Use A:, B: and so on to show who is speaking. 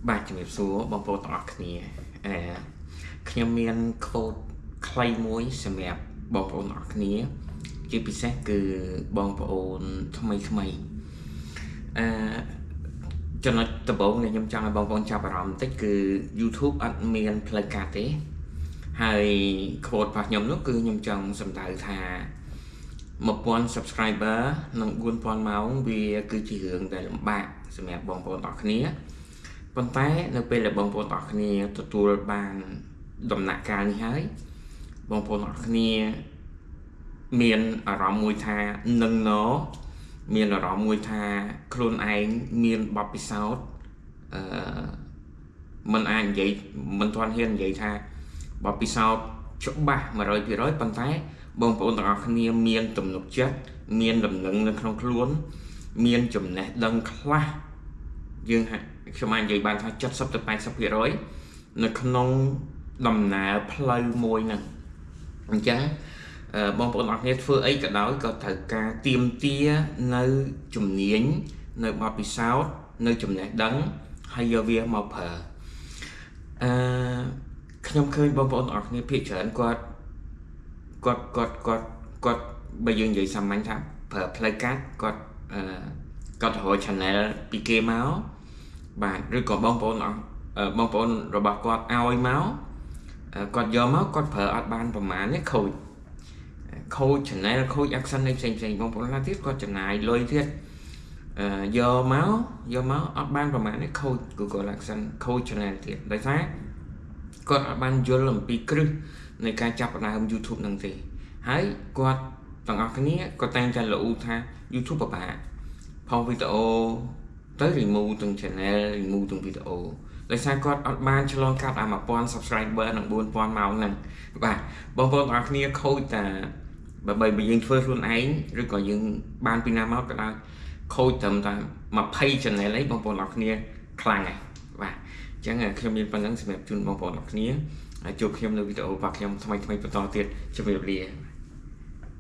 A: បាទជំរាបសួរបងប្អូនទាំងអស់គ្នាខ្ញុំមានខូដខ្លីមួយសម្រាប់បងប្អូនទាំងអស់គ្នាជាពិសេសគឺបងប្អូនថ្មីចំណុចដំបូងដែលខ្ញុំចង់ឲ្យបងប្អូនចាប់អារម្មណ៍បន្តិចគឺ YouTube អត់មានផ្លូវកាត់ទេហើយខូដរបស់ខ្ញុំនោះគឺខ្ញុំចង់សម្ដៅថា1000 subscriber និង4000ម៉ោងវាគឺជារឿងដែលលំបាកសម្រាប់បងប្អូនទាំងអស់គ្នាប៉ុន្តែនៅពេលដែលបងប្អូនទាំងអស់គ្នាទទួលបានដំណាក់កាលនេះហើយបងប្អូនទាំងអស់គ្នាមានអារម្មណ៍មួយថានឹងណមានអារម្មណ៍មួយថាខ្លួនឯងមានបទពិសោធន៍មិនអាចនិយាយមិនទាន់ហ៊ាននិយាយថាបទពិសោធន៍ច្បាស់ 100% ប៉ុន្តែបងប្អូនទាំងអស់គ្នាមានទំនុកចិត្តមានដំណឹងនៅក្នុងខ្លួនមានចំណេះដឹងខ្លះយើងខ្ញុំអាចនិយាយបានថា70ទៅ 80% នៅក្នុងដំណើរផ្លូវមួយហ្នឹងអញ្ចឹងបងប្អូនទាំងអស់គ្នាធ្វើអីក៏ដោយក៏ត្រូវការទៀមទានៅជំនាញនៅបទពិសោធន៍នៅចំណេះដឹងហើយយកវាមកប្រើខ្ញុំឃើញបងប្អូនទាំងអស់គ្នាភាគច្រើនគាត់បើយើងនិយាយសាមញ្ញថាប្រើផ្លូវកាត់គាត់រក channel ពីគេមកបាទឬក៏បងប្អូនរបស់គាត់ឲ្យមកគាត់យកមកគាត់ប្រើអត់បានប្រមាណទេខូច channel ខូច action នៃផ្សេងបងប្អូនខ្លះទៀតគាត់ចំណាយលុយទៀតយកមកអត់បានប្រមាណទេខូច Google Action ខូច channel ទៀតដោយសារគាត់អត់បានយល់អំពីគ្រឹះនៃការចាប់ផ្ដើម YouTube ហ្នឹងទេហើយគាត់ទាំងអស់គ្នាក៏តែងតែលូថា YouTube ពិបាកផុសវីដេអូទៅ remove ទាំង channel remove ទាំងវីដេអូដោយសារគាត់អត់បានឆ្លងកាត់អា1000 subscriber និង4000ម៉ោងហ្នឹងបាទបងប្អូនទាំងអស់គ្នាខូចតែបើយើងធ្វើខ្លួនឯងឬក៏យើងបានពីណាមកក៏ដោយខូចត្រឹមតែ20 channel ឯងបងប្អូនទាំងអស់គ្នាខ្លាំងហើយបាទអញ្ចឹងខ្ញុំមានប៉ុណ្្នឹងសម្រាប់ជូនបងប្អូនទាំងអស់គ្នាជួបខ្ញុំនៅវីដេអូរបស់ខ្ញុំថ្មីបន្តទៀតជម្រាបលា